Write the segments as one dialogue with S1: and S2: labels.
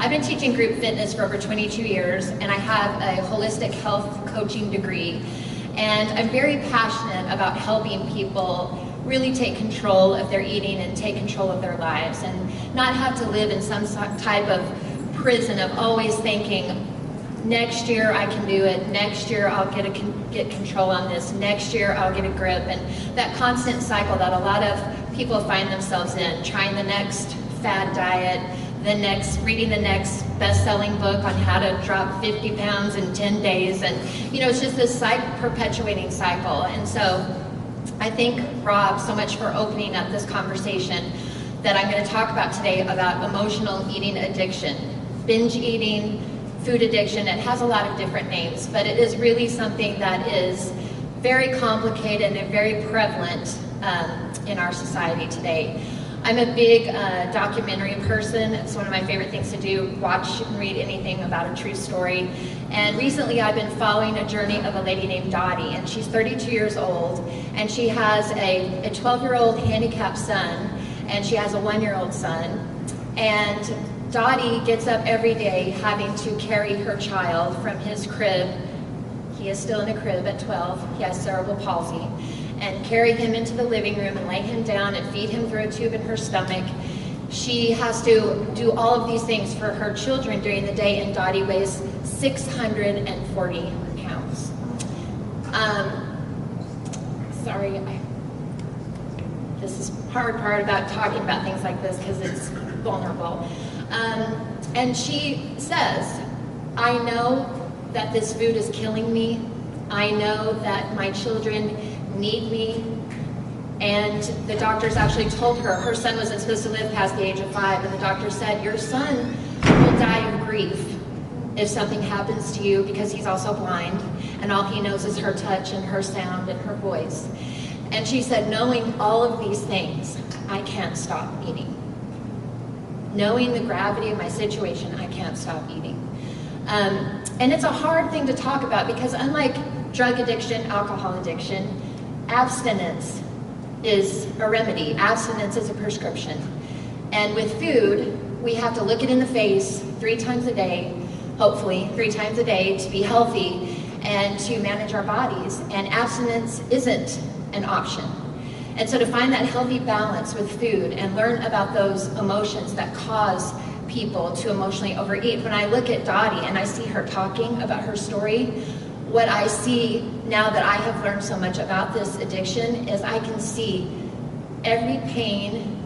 S1: I've been teaching group fitness for over 22 years, and I have a holistic health coaching degree. And I'm very passionate about helping people really take control of their eating and take control of their lives, and not have to live in some type of prison of always thinking, next year I can do it, next year I'll get control on this, next year I'll get a grip. And that constant cycle that a lot of people find themselves in, trying the next fad diet, reading the next best-selling book on how to drop 50 pounds in 10 days. And it's just this perpetuating cycle. And so I thank Rob so much for opening up this conversation that I'm going to talk about today about emotional eating addiction, binge eating, food addiction. It has a lot of different names, but it is really something that is very complicated and very prevalent in our society today. I'm a big documentary person. It's one of my favorite things to do, watch and read anything about a true story. And recently I've been following a journey of a lady named Dottie, and she's 32 years old, and she has a 12-year-old handicapped son, and she has a 1-year-old son. And Dottie gets up every day having to carry her child from his crib. He is still in a crib at 12. He has cerebral palsy. And carry him into the living room and lay him down and feed him through a tube in her stomach. She has to do all of these things for her children during the day, and Dottie weighs 640 pounds. This is hard part about talking about things like this because it's vulnerable. And she says, I know that this food is killing me. I know that my children need me. And the doctors actually told her, her son wasn't supposed to live past the age of 5, and the doctor said, your son will die of grief if something happens to you, because he's also blind, and all he knows is her touch and her sound and her voice. And she said, knowing all of these things, I can't stop eating. Knowing the gravity of my situation, I can't stop eating. And it's a hard thing to talk about, because unlike drug addiction, alcohol addiction, abstinence is a remedy. Abstinence is a prescription. And with food, we have to look it in the face 3 times a day, hopefully 3 times a day, to be healthy and to manage our bodies. And abstinence isn't an option. And so to find that healthy balance with food and learn about those emotions that cause people to emotionally overeat. When I look at Dottie and I see her talking about her story, what I see now that I have learned so much about this addiction is I can see every pain,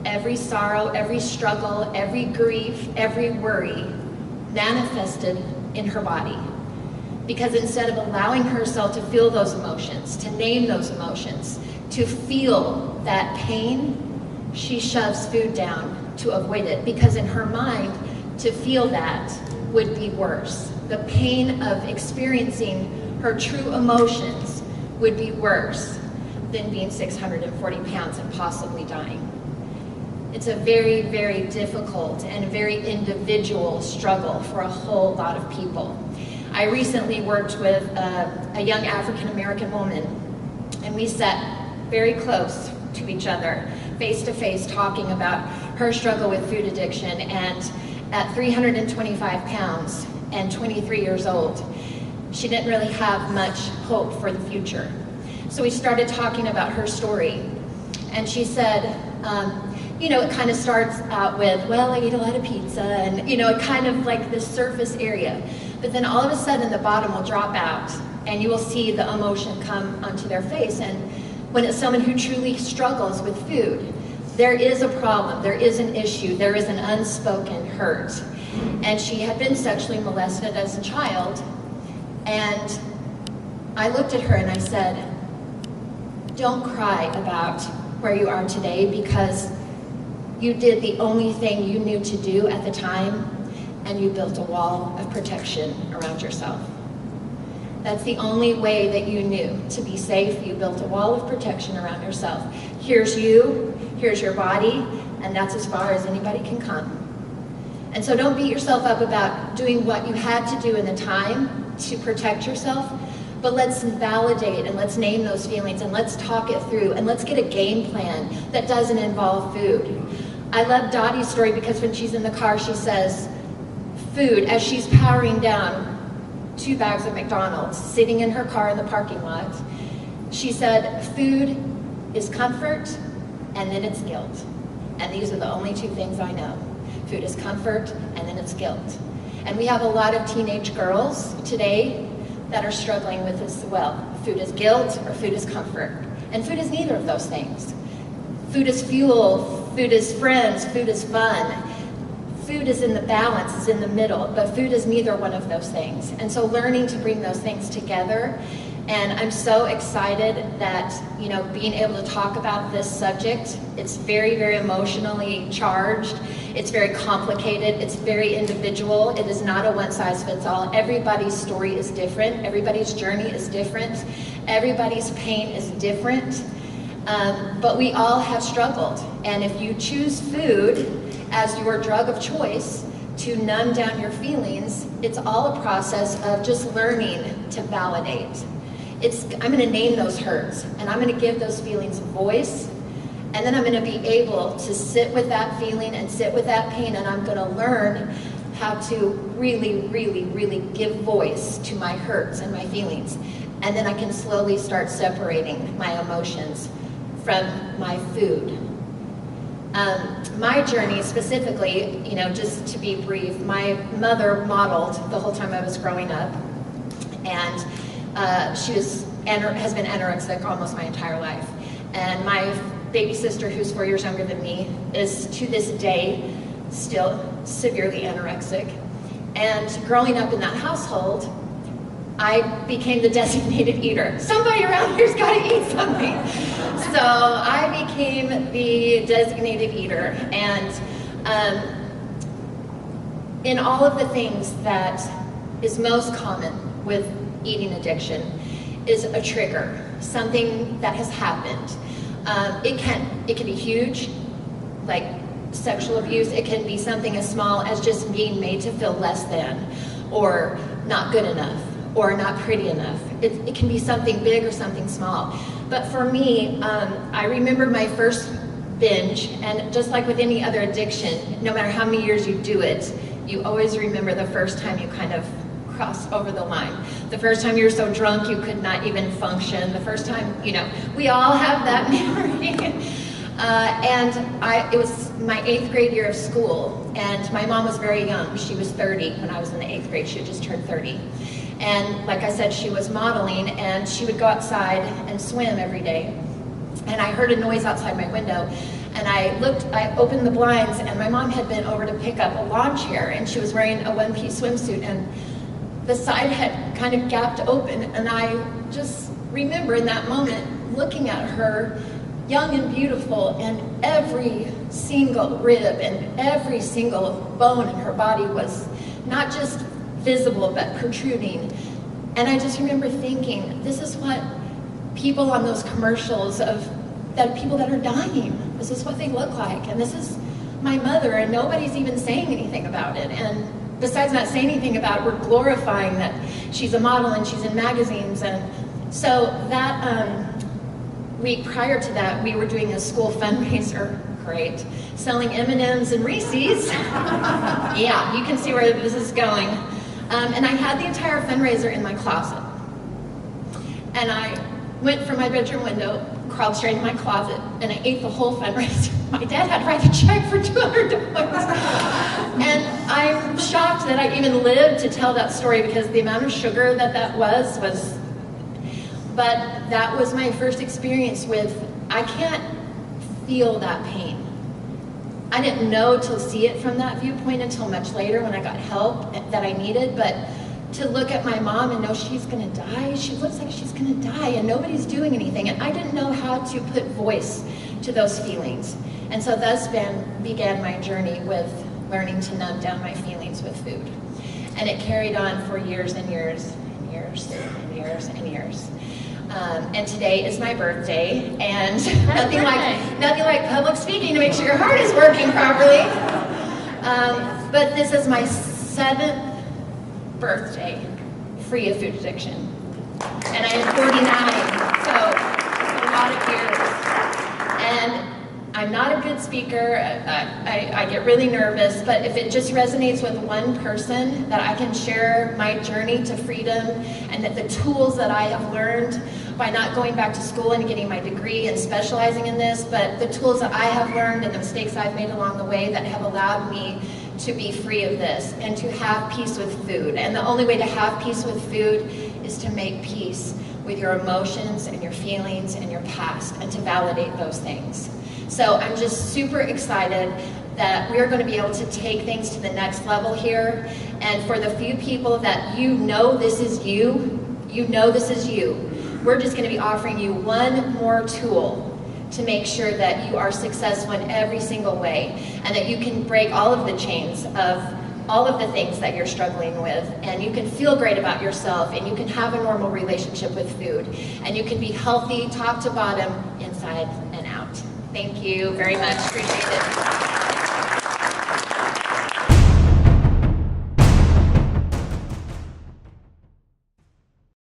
S1: every sorrow, every struggle, every grief, every worry manifested in her body. Because instead of allowing herself to feel those emotions, to name those emotions, to feel that pain, she shoves food down to avoid it. Because in her mind, to feel that would be worse. The pain of experiencing her true emotions would be worse than being 640 pounds and possibly dying. It's a very, very difficult and a very individual struggle for a whole lot of people. I recently worked with a young African-American woman, and we sat very close to each other, face to face, talking about her struggle with food addiction. And at 325 pounds and 23 years old, she didn't really have much hope for the future. So we started talking about her story. And she said, it kind of starts out with, well, I eat a lot of pizza, and it kind of like this surface area. But then all of a sudden the bottom will drop out, and you will see the emotion come onto their face. And when it's someone who truly struggles with food, there is a problem, there is an issue, there is an unspoken hurt. And she had been sexually molested as a child. And I looked at her and I said, don't cry about where you are today, because you did the only thing you knew to do at the time, and you built a wall of protection around yourself. That's the only way that you knew to be safe. You built a wall of protection around yourself. Here's you, here's your body, and that's as far as anybody can come. And so don't beat yourself up about doing what you had to do in the time to protect yourself, but let's validate and let's name those feelings and let's talk it through and let's get a game plan that doesn't involve food. I love Dottie's story because when she's in the car, she says, food as she's powering down 2 bags of McDonald's, sitting in her car in the parking lot. She said, food is comfort, and then it's guilt. And these are the only 2 things I know. Food is comfort, and then it's guilt. And we have a lot of teenage girls today that are struggling with this as well. Food is guilt, or food is comfort. And food is neither of those things. Food is fuel, food is friends, food is fun. Food is in the balance, is in the middle, but food is neither one of those things. And so learning to bring those things together, and I'm so excited that, you know, being able to talk about this subject, it's very, very emotionally charged, it's very complicated, it's very individual, it is not a one-size-fits-all. Everybody's story is different, everybody's journey is different, everybody's pain is different, but we all have struggled. And if you choose food as your drug of choice to numb down your feelings, it's all a process of just learning to validate. I'm going to name those hurts, and I'm going to give those feelings a voice, and then I'm going to be able to sit with that feeling and sit with that pain, and I'm going to learn how to really, really, really give voice to my hurts and my feelings. And then I can slowly start separating my emotions from my food. My journey specifically, you know, just to be brief, my mother modeled the whole time I was growing up, and she has been anorexic almost my entire life. And my baby sister, who's 4 years younger than me, is to this day still severely anorexic. And growing up in that household, I became the designated eater. Somebody around here's got to eat something. So I became the designated eater. And in all of the things that is most common with eating addiction is a trigger, something that has happened. It can be huge, like sexual abuse. It can be something as small as just being made to feel less than, or not good enough, or not pretty enough. It can be something big or something small. But for me, I remember my first binge, and just like with any other addiction, no matter how many years you do it, you always remember the first time you kind of crossed over the line. The first time you were so drunk you could not even function. The first time, you know, we all have that memory. It was my 8th grade year of school, and my mom was very young. She was 30 when I was in the 8th grade. She had just turned 30. And like I said, she was modeling, and she would go outside and swim every day. And I heard a noise outside my window, and I opened the blinds, and my mom had been over to pick up a lawn chair, and she was wearing a one-piece swimsuit, and the side had kind of gapped open. And I just remember in that moment looking at her, young and beautiful, and every single rib and every single bone in her body was not just visible but protruding. And I just remember thinking, this is what people on those commercials of that people that are dying, this is what they look like, and this is my mother, and nobody's even saying anything about it. And besides not saying anything about it, we're glorifying that she's a model and she's in magazines. And so that week prior to that, we were doing a school fundraiser, great, selling M&Ms and Reese's. Yeah, you can see where this is going. And I had the entire fundraiser in my closet. And I went from my bedroom window, crawled straight in my closet, and I ate the whole fundraiser. My dad had to write a check for $200. And I'm shocked that I even lived to tell that story, because the amount of sugar that was, but that was my first experience with, I can't feel that pain. I didn't know to see it from that viewpoint until much later when I got help that I needed, but to look at my mom and know she's gonna die, she looks like she's gonna die, and nobody's doing anything. And I didn't know how to put voice to those feelings. And so thus began my journey with learning to numb down my feelings with food. And it carried on for years and years and years and years and years. And today is my birthday, and nothing like public speaking to make sure your heart is working properly. But this is my 7th birthday free of food addiction, and I am 49, so a lot of years. And I'm not a good speaker. I get really nervous, but if it just resonates with one person, that I can share my journey to freedom and that the tools that I have learned by not going back to school and getting my degree and specializing in this, but the tools that I have learned and the mistakes I've made along the way that have allowed me to be free of this and to have peace with food. And the only way to have peace with food is to make peace with your emotions and your feelings and your past and to validate those things. So I'm just super excited that we're going to be able to take things to the next level here. And for the few people that you know this is you, we're just going to be offering you one more tool to make sure that you are successful in every single way and that you can break all of the chains of all of the things that you're struggling with, and you can feel great about yourself, and you can have a normal relationship with food, and you can be healthy top to bottom, inside and out. Thank you very much. Appreciate it.